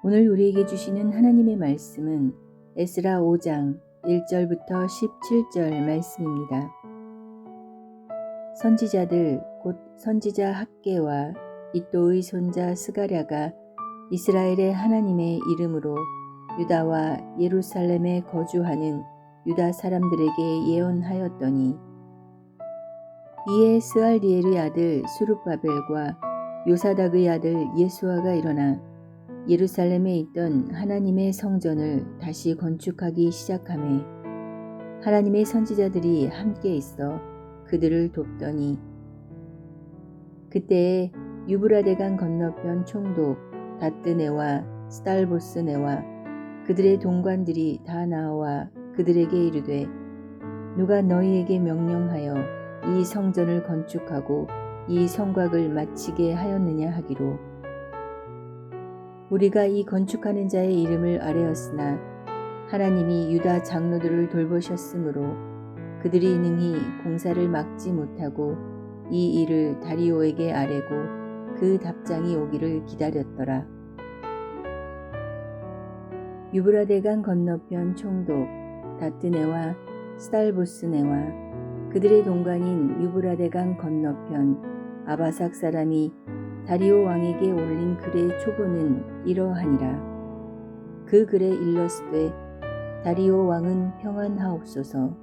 오늘 우리에게 주시는 하나님의 말씀은 에스라 5장 1절부터 17절 말씀입니다. 선지자들 곧 선지자 학개와 이또의 손자 스가랴가 이스라엘의 하나님의 이름으로 유다와 예루살렘에 거주하는 유다 사람들에게 예언하였더니, 이에 스알디엘의 아들 수룹바벨과 요사닥의 아들 예수아가 일어나 예루살렘에 있던 하나님의 성전을 다시 건축하기 시작하매 하나님의 선지자들이 함께 있어 그들을 돕더니, 그때에 유브라데강 건너편 총독 다뜨네와 스달보스네와 그들의 동관들이 다 나와 그들에게 이르되, 누가 너희에게 명령하여 이 성전을 건축하고 이 성곽을 마치게 하였느냐 하기로, 우리가 이 건축하는 자의 이름을 아뢰었으나 하나님이 유다 장로들을 돌보셨으므로 그들이 능히 공사를 막지 못하고 이 일을 다리오에게 아뢰고 그 답장이 오기를 기다렸더라. 유브라데강 건너편 총독 다뜨네와 스달보스네와 그들의 동관인 유브라데강 건너편 아바삭 사람이 다리오 왕에게 올린 글의 초본은 이러하니라. 그 글에 일렀으되, 다리오 왕은 평안하옵소서.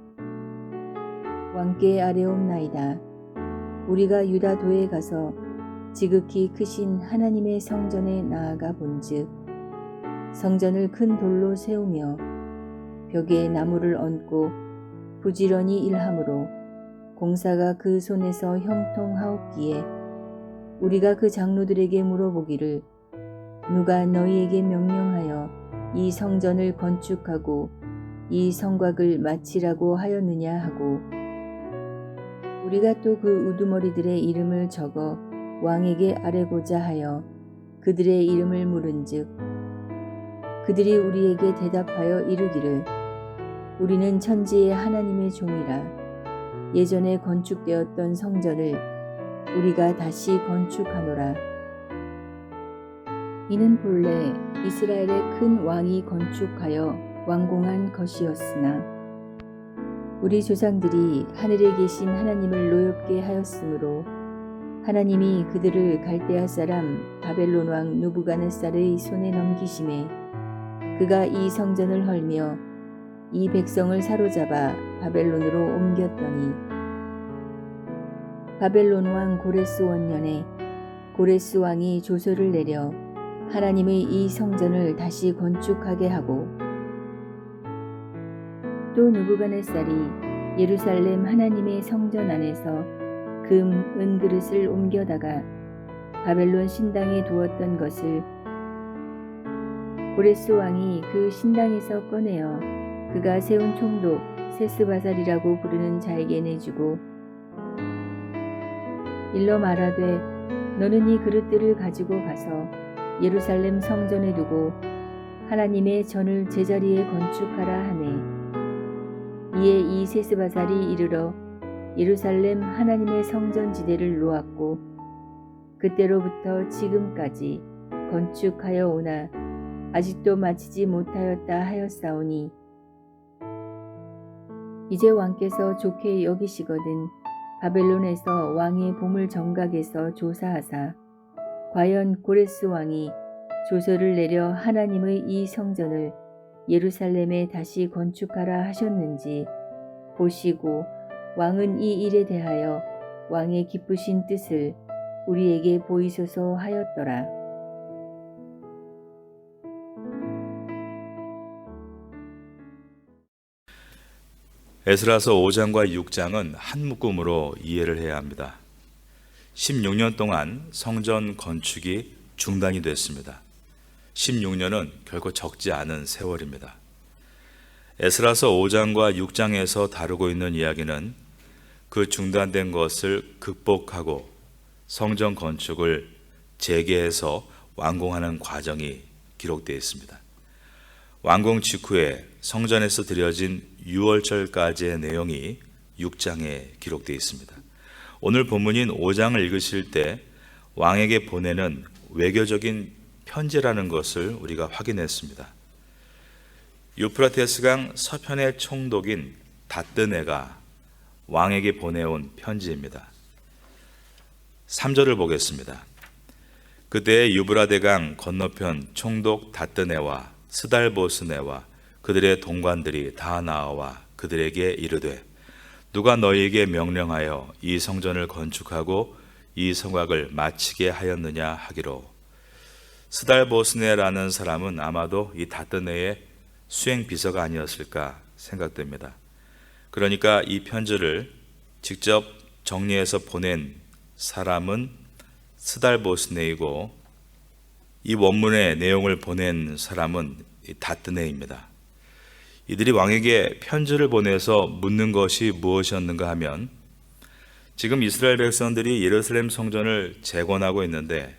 왕께 아뢰옵나이다. 우리가 유다도에 가서 지극히 크신 하나님의 성전에 나아가 본즉, 성전을 큰 돌로 세우며 벽에 나무를 얹고 부지런히 일하므로 공사가 그 손에서 형통하옵기에, 우리가 그 장로들에게 물어보기를, 누가 너희에게 명령하여 이 성전을 건축하고 이 성곽을 마치라고 하였느냐 하고, 우리가 또 그 우두머리들의 이름을 적어 왕에게 아뢰고자 하여 그들의 이름을 물은즉, 그들이 우리에게 대답하여 이르기를, 우리는 천지의 하나님의 종이라. 예전에 건축되었던 성전을 우리가 다시 건축하노라. 이는 본래 이스라엘의 큰 왕이 건축하여 완공한 것이었으나, 우리 조상들이 하늘에 계신 하나님을 노엽게 하였으므로 하나님이 그들을 갈대아 사람 바벨론 왕 느부갓네살의 손에 넘기심에, 그가 이 성전을 헐며 이 백성을 사로잡아 바벨론으로 옮겼더니, 바벨론 왕 고레스 원년에 고레스 왕이 조서를 내려 하나님의 이 성전을 다시 건축하게 하고, 또 느부갓네살이 예루살렘 하나님의 성전 안에서 금, 은그릇을 옮겨다가 바벨론 신당에 두었던 것을 고레스 왕이 그 신당에서 꺼내어 그가 세운 총독 세스바살이라고 부르는 자에게 내주고, 일러 말하되, 너는 이 그릇들을 가지고 가서 예루살렘 성전에 두고 하나님의 전을 제자리에 건축하라 하매, 이에 이 세스바살이 이르러 예루살렘 하나님의 성전 지대를 놓았고, 그때로부터 지금까지 건축하여 오나 아직도 마치지 못하였다 하였사오니, 이제 왕께서 좋게 여기시거든 바벨론에서 왕의 보물 정각에서 조사하사, 과연 고레스 왕이 조서를 내려 하나님의 이 성전을 예루살렘에 다시 건축하라 하셨는지 보시고, 왕은 이 일에 대하여 왕의 기쁘신 뜻을 우리에게 보이소서 하였더라. 에스라서 5장과 6장은 한 묶음으로 이해를 해야 합니다. 16년 동안 성전 건축이 중단이 됐습니다. 16년은 결코 적지 않은 세월입니다. 에스라서 5장과 6장에서 다루고 있는 이야기는 그 중단된 것을 극복하고 성전 건축을 재개해서 완공하는 과정이 기록되어 있습니다. 완공 직후에 성전에서 드려진 유월절까지의 내용이 6장에 기록되어 있습니다. 오늘 본문인 5장을 읽으실 때 왕에게 보내는 외교적인 편지라는 것을 우리가 확인했습니다. 유프라테스강 서편의 총독인 다뜨네가 왕에게 보내온 편지입니다. 3절을 보겠습니다. 그때 유브라데강 건너편 총독 다뜨네와 스달보스네와 그들의 동관들이 다 나와 그들에게 이르되 누가 너희에게 명령하여 이 성전을 건축하고 이 성곽을 마치게 하였느냐 하기로. 스달보스네라는 사람은 아마도 이 다뜨네의 수행 비서가 아니었을까 생각됩니다. 그러니까 이 편지를 직접 정리해서 보낸 사람은 스달보스네이고 이 원문의 내용을 보낸 사람은 다뜨네입니다. 이들이 왕에게 편지를 보내서 묻는 것이 무엇이었는가 하면 지금 이스라엘 백성들이 예루살렘 성전을 재건하고 있는데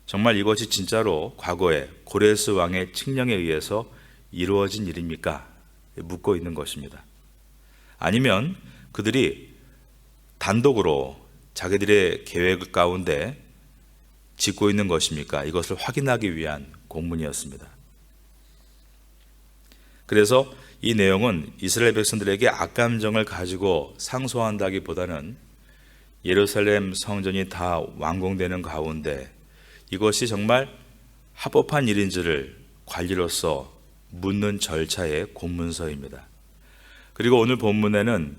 정말 이것이 진짜로 과거에 고레스 왕의 칙령에 의해서 이루어진 일입니까? 묻고 있는 것입니다. 아니면 그들이 단독으로 자기들의 계획 가운데 짓고 있는 것입니까? 이것을 확인하기 위한 공문이었습니다. 그래서 이 내용은 이스라엘 백성들에게 악감정을 가지고 상소한다기보다는 예루살렘 성전이 다 완공되는 가운데 이것이 정말 합법한 일인지를 관리로서 묻는 절차의 공문서입니다. 그리고 오늘 본문에는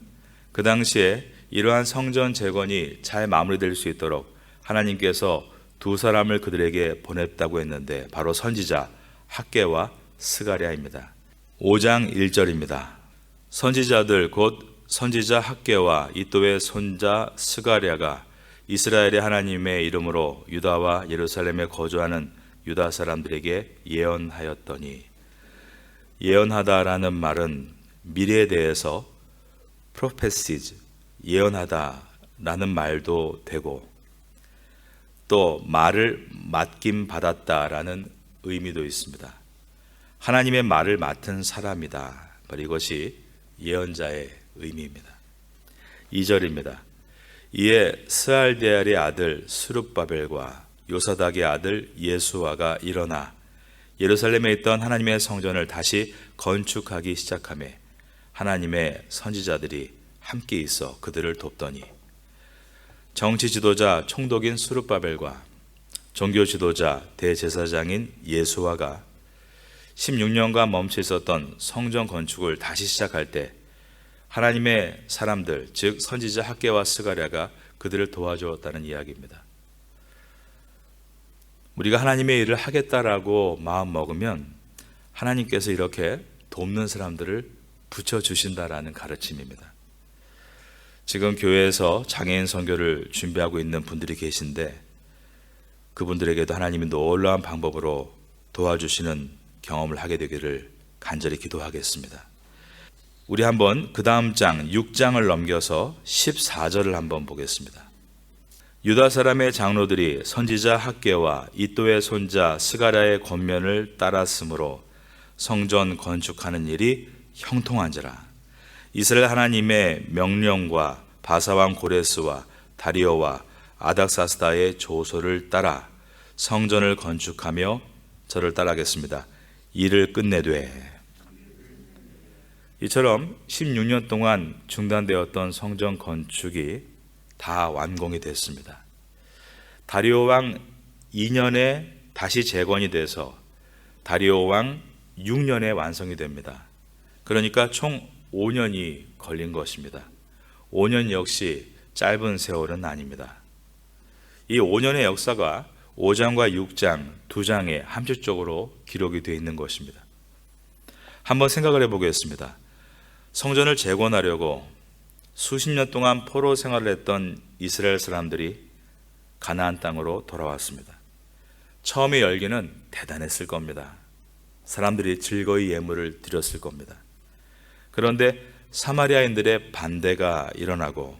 그 당시에 이러한 성전 재건이 잘 마무리될 수 있도록 하나님께서 두 사람을 그들에게 보냈다고 했는데 바로 선지자 학개와 스가랴입니다. 5장 1절입니다. 선지자들 곧 선지자 학개와 이도의 손자 스가랴가 이스라엘의 하나님의 이름으로 유다와 예루살렘에 거주하는 유다 사람들에게 예언하였더니, 예언하다라는 말은 미래에 대해서 prophecies, 예언하다라는 말도 되고 또 말을 맡김 받았다라는 의미도 있습니다. 하나님의 말을 맡은 사람이다. 바로 이것이 예언자의 의미입니다. 2절입니다. 이에 스알데알의 아들 스룹바벨과 요사닥의 아들 예수아가 일어나 예루살렘에 있던 하나님의 성전을 다시 건축하기 시작하며 하나님의 선지자들이 함께 있어 그들을 돕더니 정치 지도자 총독인 스룹바벨과 종교 지도자 대제사장인 예수아가 16년간 멈춰 있었던 성전 건축을 다시 시작할 때 하나님의 사람들, 즉 선지자 학개와 스가랴가 그들을 도와주었다는 이야기입니다. 우리가 하나님의 일을 하겠다라고 마음 먹으면 하나님께서 이렇게 돕는 사람들을 붙여주신다라는 가르침입니다. 지금 교회에서 장애인 선교를 준비하고 있는 분들이 계신데 그분들에게도 하나님이 놀라운 방법으로 도와주시는 경험을 하게 되기를 간절히 기도하겠습니다. 우리 한번 그 다음 장 6장을 넘겨서 14절을 한번 보겠습니다. 유다 사람의 장로들이 선지자 학개와 이도의 손자 스가랴의 권면을 따랐으므로 성전 건축하는 일이 형통한지라. 이스라엘 하나님의 명령과 바사왕 고레스와 다리오와 아닥사스다의 조소를 따라 성전을 건축하며 저를 따라하겠습니다. 일을 끝내되. 이처럼 16년 동안 중단되었던 성전 건축이 다 완공이 됐습니다. 다리오 왕 2년에 다시 재건이 돼서 다리오 왕 6년에 완성이 됩니다. 그러니까 총 5년이 걸린 것입니다. 5년 역시 짧은 세월은 아닙니다. 이 5년의 역사가 5장과 6장 두 장에 함축적으로 기록이 되어 있는 것입니다. 한번 생각을 해보겠습니다. 성전을 재건하려고 수십 년 동안 포로 생활을 했던 이스라엘 사람들이 가나안 땅으로 돌아왔습니다. 처음의 열기는 대단했을 겁니다. 사람들이 즐거이 예물을 드렸을 겁니다. 그런데 사마리아인들의 반대가 일어나고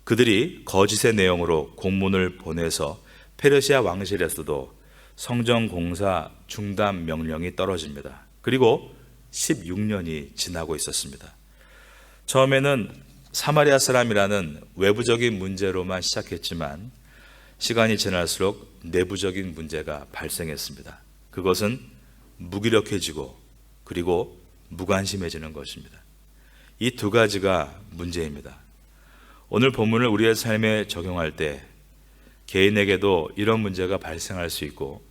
그들이 거짓의 내용으로 공문을 보내서 페르시아 왕실에서도 성전 공사 중단 명령이 떨어집니다. 그리고 16년이 지나고 있었습니다. 처음에는 사마리아 사람이라는 외부적인 문제로만 시작했지만 시간이 지날수록 내부적인 문제가 발생했습니다. 그것은 무기력해지고 그리고 무관심해지는 것입니다. 이 두 가지가 문제입니다. 오늘 본문을 우리의 삶에 적용할 때 개인에게도 이런 문제가 발생할 수 있고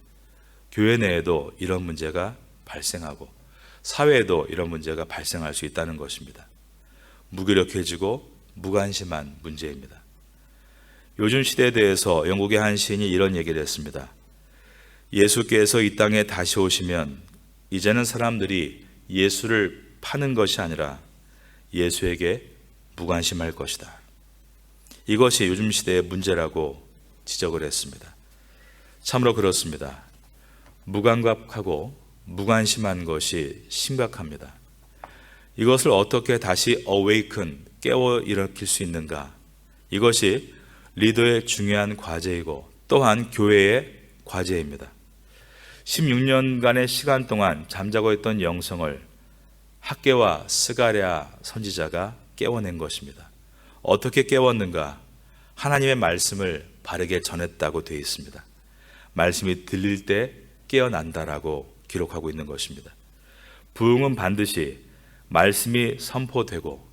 교회 내에도 이런 문제가 발생하고 사회에도 이런 문제가 발생할 수 있다는 것입니다. 무기력해지고 무관심한 문제입니다. 요즘 시대에 대해서 영국의 한 시인이 이런 얘기를 했습니다. 예수께서 이 땅에 다시 오시면 이제는 사람들이 예수를 파는 것이 아니라 예수에게 무관심할 것이다. 이것이 요즘 시대의 문제라고 지적을 했습니다. 참으로 그렇습니다. 무감각하고 무관심한 것이 심각합니다. 이것을 어떻게 다시 awaken, 깨워 일으킬 수 있는가? 이것이 리더의 중요한 과제이고 또한 교회의 과제입니다. 16년간의 시간 동안 잠자고 있던 영성을 학개와 스가랴 선지자가 깨워낸 것입니다. 어떻게 깨웠는가? 하나님의 말씀을 바르게 전했다고 되어 있습니다. 말씀이 들릴 때 깨어난다라고 기록하고 있는 것입니다. 부흥은 반드시 말씀이 선포되고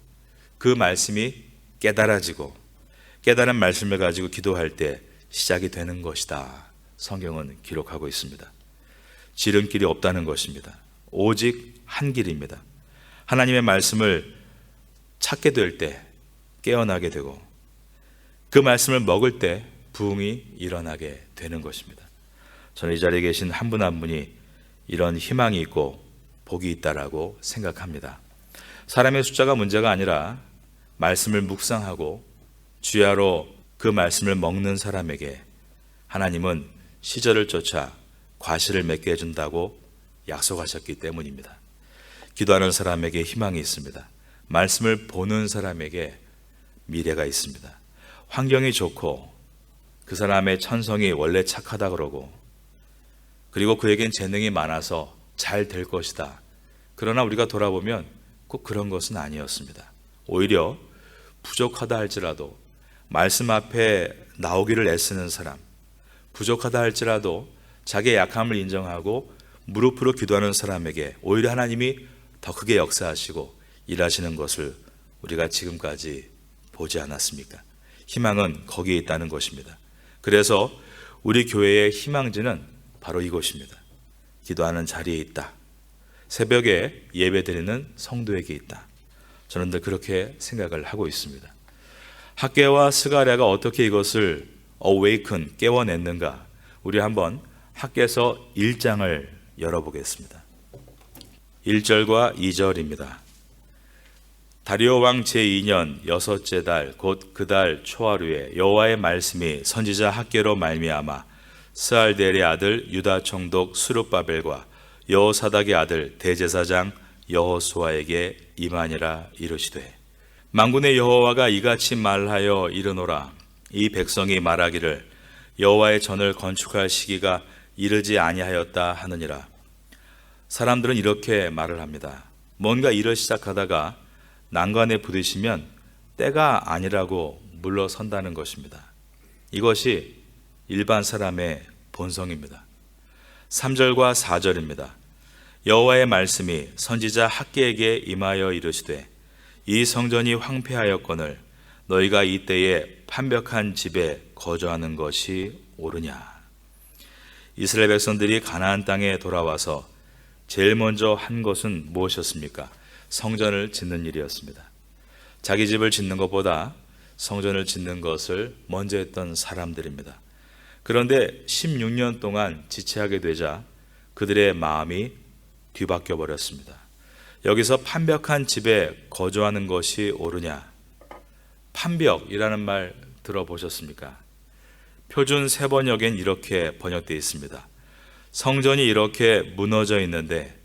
그 말씀이 깨달아지고 깨달은 말씀을 가지고 기도할 때 시작이 되는 것이다. 성경은 기록하고 있습니다. 지름길이 없다는 것입니다. 오직 한 길입니다. 하나님의 말씀을 찾게 될 때 깨어나게 되고 그 말씀을 먹을 때 부흥이 일어나게 되는 것입니다. 저는 이 자리에 계신 한 분 한 분이 이런 희망이 있고 복이 있다라고 생각합니다. 사람의 숫자가 문제가 아니라 말씀을 묵상하고 주야로 그 말씀을 먹는 사람에게 하나님은 시절을 쫓아 과실을 맺게 해준다고 약속하셨기 때문입니다. 기도하는 사람에게 희망이 있습니다. 말씀을 보는 사람에게 미래가 있습니다. 환경이 좋고 그 사람의 천성이 원래 착하다 그러고 그리고 그에겐 재능이 많아서 잘 될 것이다. 그러나 우리가 돌아보면 꼭 그런 것은 아니었습니다. 오히려 부족하다 할지라도 말씀 앞에 나오기를 애쓰는 사람, 부족하다 할지라도 자기의 약함을 인정하고 무릎으로 기도하는 사람에게 오히려 하나님이 더 크게 역사하시고 일하시는 것을 우리가 지금까지 보지 않았습니까? 희망은 거기에 있다는 것입니다. 그래서 우리 교회의 희망지는 바로 이곳입니다. 기도하는 자리에 있다. 새벽에 예배드리는 성도에게 있다. 저는 늘 그렇게 생각을 하고 있습니다. 학개와 스가랴가 어떻게 이것을 awaken, 깨워냈는가? 우리 한번 학개서 1장을 열어보겠습니다. 1절과 2절입니다. 다리오 왕 제2년 여섯째 달 곧 그 달 초하루에 여호와의 말씀이 선지자 학개로 말미암아 스알델의 아들 유다 총독 수룹바벨과 여호사닥의 아들 대제사장 여호수아에게 임하니라 이르시되 만군의 여호와가 이같이 말하여 이르노라 이 백성이 말하기를 여호와의 전을 건축할 시기가 이르지 아니하였다 하느니라. 사람들은 이렇게 말을 합니다. 뭔가 일을 시작하다가 난관에 부딪히면 때가 아니라고 물러선다는 것입니다. 이것이 일반 사람의 본성입니다. 3절과 4절입니다. 여호와의 말씀이 선지자 학개에게 임하여 이르시되 이 성전이 황폐하였거늘 너희가 이때에 판벽한 집에 거주하는 것이 옳으냐. 이스라엘 백성들이 가나안 땅에 돌아와서 제일 먼저 한 것은 무엇이었습니까? 성전을 짓는 일이었습니다. 자기 집을 짓는 것보다 성전을 짓는 것을 먼저 했던 사람들입니다. 그런데 16년 동안 지체하게 되자 그들의 마음이 뒤바뀌어 버렸습니다. 여기서 판벽한 집에 거주하는 것이 옳으냐? 판벽이라는 말 들어보셨습니까? 표준 세번역엔 이렇게 번역되어 있습니다. 성전이 이렇게 무너져 있는데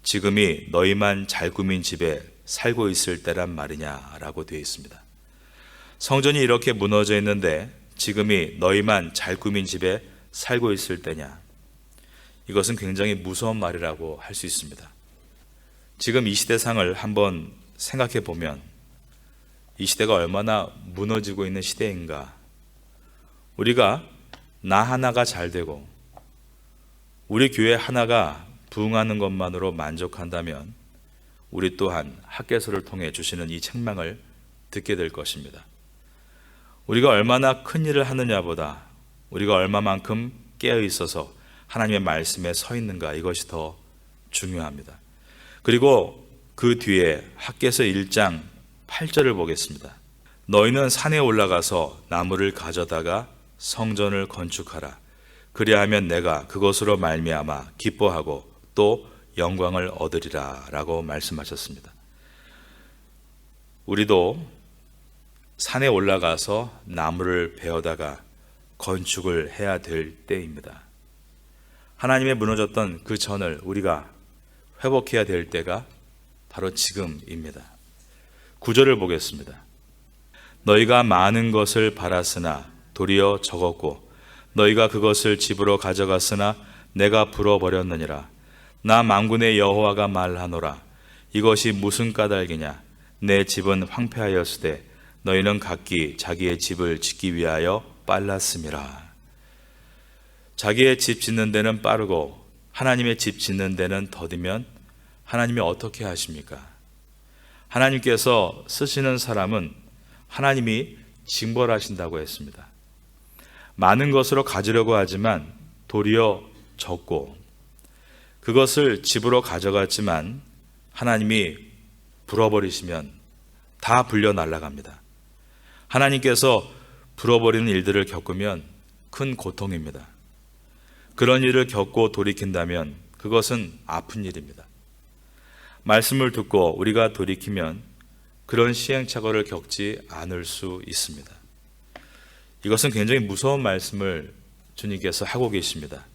지금이 너희만 잘 꾸민 집에 살고 있을 때란 말이냐라고 되어 있습니다. 성전이 이렇게 무너져 있는데 지금이 너희만 잘 꾸민 집에 살고 있을 때냐? 이것은 굉장히 무서운 말이라고 할 수 있습니다. 지금 이 시대상을 한번 생각해 보면 이 시대가 얼마나 무너지고 있는 시대인가? 우리가 나 하나가 잘 되고 우리 교회 하나가 부흥하는 것만으로 만족한다면 우리 또한 학개서를 통해 주시는 이 책망을 듣게 될 것입니다. 우리가 얼마나 큰 일을 하느냐보다 우리가 얼마만큼 깨어 있어서 하나님의 말씀에 서 있는가, 이것이 더 중요합니다. 그리고 그 뒤에 학개서 1장 8절을 보겠습니다. 너희는 산에 올라가서 나무를 가져다가 성전을 건축하라. 그리하면 내가 그것으로 말미암아 기뻐하고 또 영광을 얻으리라 라고 말씀하셨습니다. 우리도 산에 올라가서 나무를 베어다가 건축을 해야 될 때입니다. 하나님의 무너졌던 그 전을 우리가 회복해야 될 때가 바로 지금입니다. 9절을 보겠습니다. 너희가 많은 것을 바랐으나 도리어 적었고 너희가 그것을 집으로 가져갔으나 내가 불어버렸느니라. 나 만군의 여호와가 말하노라. 이것이 무슨 까닭이냐. 내 집은 황폐하였으되 너희는 각기 자기의 집을 짓기 위하여 빨랐음이라. 자기의 집 짓는 데는 빠르고 하나님의 집 짓는 데는 더디면 하나님이 어떻게 하십니까? 하나님께서 쓰시는 사람은 하나님이 징벌하신다고 했습니다. 많은 것으로 가지려고 하지만 도리어 적고, 그것을 집으로 가져갔지만 하나님이 불어버리시면 다 불려 날아갑니다. 하나님께서 불어버리는 일들을 겪으면 큰 고통입니다. 그런 일을 겪고 돌이킨다면 그것은 아픈 일입니다. 말씀을 듣고 우리가 돌이키면 그런 시행착오를 겪지 않을 수 있습니다. 이것은 굉장히 무서운 말씀을 주님께서 하고 계십니다.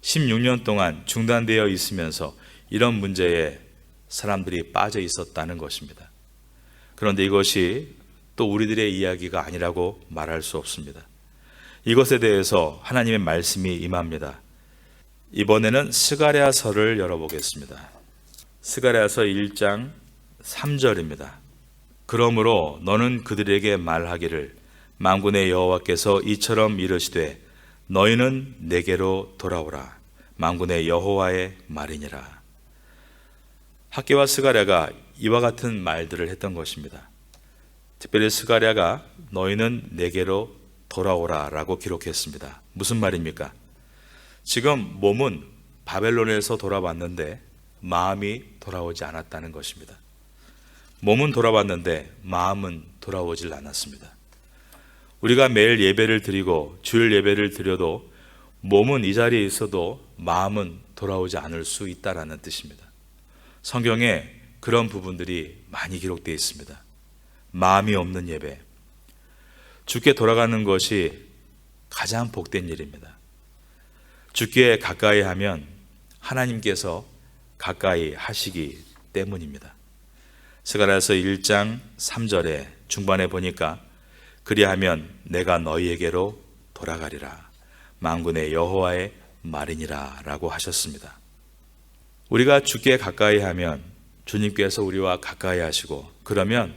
16년 동안 중단되어 있으면서 이런 문제에 사람들이 빠져 있었다는 것입니다. 그런데 이것이 또 우리들의 이야기가 아니라고 말할 수 없습니다. 이것에 대해서 하나님의 말씀이 임합니다. 이번에는 스가랴서를 열어보겠습니다. 스가랴서 1장 3절입니다. 그러므로 너는 그들에게 말하기를 만군의 여호와께서 이처럼 이르시되 너희는 내게로 돌아오라. 만군의 여호와의 말이니라. 학개와 스가랴가 이와 같은 말들을 했던 것입니다. 특별히 스가랴가 너희는 내게로 돌아오라 라고 기록했습니다. 무슨 말입니까? 지금 몸은 바벨론에서 돌아왔는데 마음이 돌아오지 않았다는 것입니다. 몸은 돌아왔는데 마음은 돌아오질 않았습니다. 우리가 매일 예배를 드리고 주일 예배를 드려도 몸은 이 자리에 있어도 마음은 돌아오지 않을 수 있다라는 뜻입니다. 성경에 그런 부분들이 많이 기록되어 있습니다. 마음이 없는 예배, 주께 돌아가는 것이 가장 복된 일입니다. 주께 가까이 하면 하나님께서 가까이 하시기 때문입니다. 스가랴서 1장 3절에 중반에 보니까 그리하면 내가 너희에게로 돌아가리라. 만군의 여호와의 말이니라 라고 하셨습니다. 우리가 주께 가까이 하면 주님께서 우리와 가까이 하시고 그러면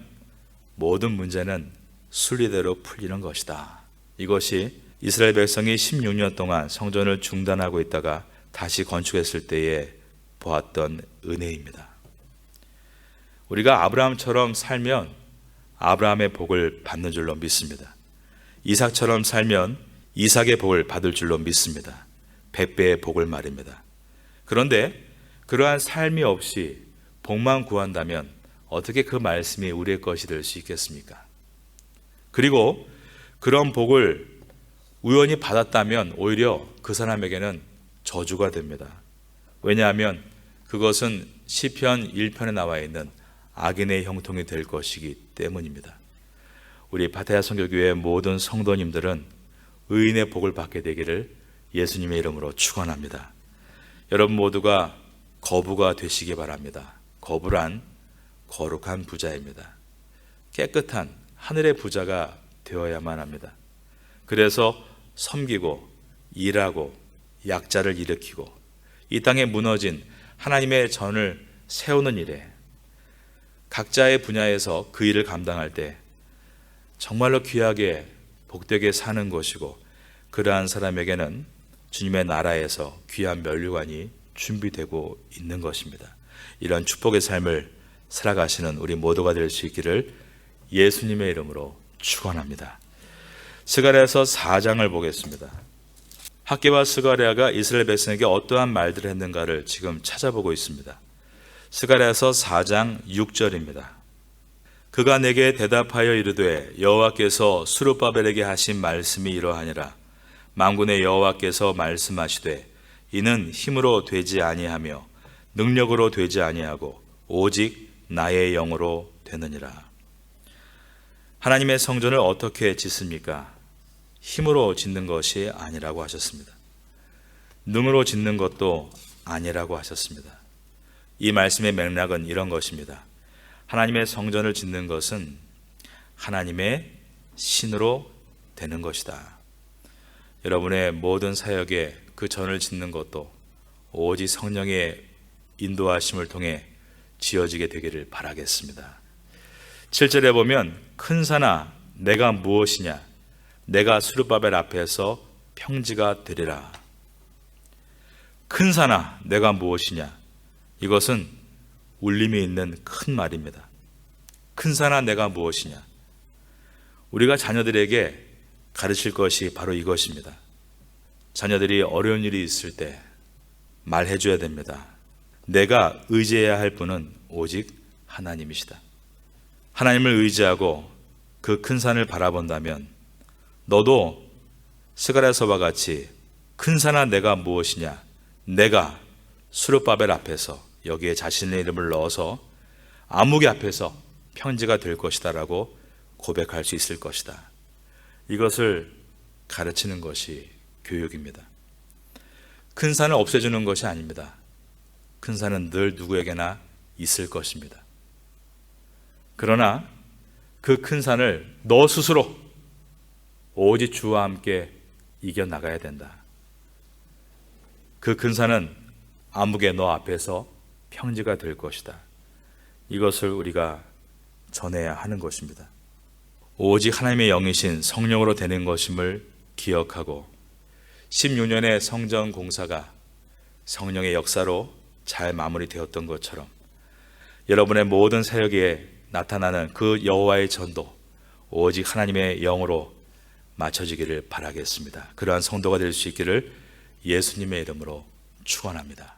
모든 문제는 순리대로 풀리는 것이다. 이것이 이스라엘 백성이 16년 동안 성전을 중단하고 있다가 다시 건축했을 때에 보았던 은혜입니다. 우리가 아브라함처럼 살면 아브라함의 복을 받는 줄로 믿습니다. 이삭처럼 살면 이삭의 복을 받을 줄로 믿습니다. 100배의 복을 말입니다. 그런데 그러한 삶이 없이 복만 구한다면 어떻게 그 말씀이 우리의 것이 될 수 있겠습니까? 그리고 그런 복을 우연히 받았다면 오히려 그 사람에게는 저주가 됩니다. 왜냐하면 그것은 시편 1편에 나와 있는 악인의 형통이 될 것이기 때문입니다. 우리 파타야 선교교회 모든 성도님들은 의인의 복을 받게 되기를 예수님의 이름으로 축원합니다. 여러분 모두가 거부가 되시기 바랍니다. 거부란 거룩한 부자입니다. 깨끗한 하늘의 부자가 되어야만 합니다. 그래서 섬기고 일하고 약자를 일으키고 이 땅에 무너진 하나님의 전을 세우는 일에 각자의 분야에서 그 일을 감당할 때 정말로 귀하게 복되게 사는 것이고 그러한 사람에게는 주님의 나라에서 귀한 면류관이 준비되고 있는 것입니다. 이런 축복의 삶을 살아가시는 우리 모두가 될 수 있기를 예수님의 이름으로 축원합니다. 스가랴서 4장을 보겠습니다. 학개와 스가랴가 이스라엘 백성에게 어떠한 말들을 했는가를 지금 찾아보고 있습니다. 스가랴서 4장 6절입니다. 그가 내게 대답하여 이르되 여호와께서 스룹바벨에게 하신 말씀이 이러하니라. 만군의 여호와께서 말씀하시되 이는 힘으로 되지 아니하며 능력으로 되지 아니하고 오직 나의 영으로 되느니라. 하나님의 성전을 어떻게 짓습니까? 힘으로 짓는 것이 아니라고 하셨습니다. 능으로 짓는 것도 아니라고 하셨습니다. 이 말씀의 맥락은 이런 것입니다. 하나님의 성전을 짓는 것은 하나님의 신으로 되는 것이다. 여러분의 모든 사역에 그 전을 짓는 것도 오직 성령의 인도하심을 통해 지어지게 되기를 바라겠습니다. 7절에 보면 큰 산아 내가 무엇이냐 내가 스룹바벨 앞에서 평지가 되리라. 큰 산아 내가 무엇이냐, 이것은 울림이 있는 큰 말입니다. 큰 산아 내가 무엇이냐. 우리가 자녀들에게 가르칠 것이 바로 이것입니다. 자녀들이 어려운 일이 있을 때 말해줘야 됩니다. 내가 의지해야 할 분은 오직 하나님이시다. 하나님을 의지하고 그 큰 산을 바라본다면 너도 스가랴서와 같이 큰 산아 내가 무엇이냐, 내가 스룹바벨 앞에서 여기에 자신의 이름을 넣어서 아무개 앞에서 평지가 될 것이다 라고 고백할 수 있을 것이다. 이것을 가르치는 것이 교육입니다. 큰 산을 없애주는 것이 아닙니다. 큰 산은 늘 누구에게나 있을 것입니다. 그러나 그 큰 산을 너 스스로 오직 주와 함께 이겨나가야 된다. 그 큰 산은 아무개 너 앞에서 평지가 될 것이다. 이것을 우리가 전해야 하는 것입니다. 오직 하나님의 영이신 성령으로 되는 것임을 기억하고 16년의 성전 공사가 성령의 역사로 잘 마무리되었던 것처럼 여러분의 모든 사역에 나타나는 그 여호와의 전도 오직 하나님의 영으로 맞춰지기를 바라겠습니다. 그러한 성도가 될 수 있기를 예수님의 이름으로 축원합니다.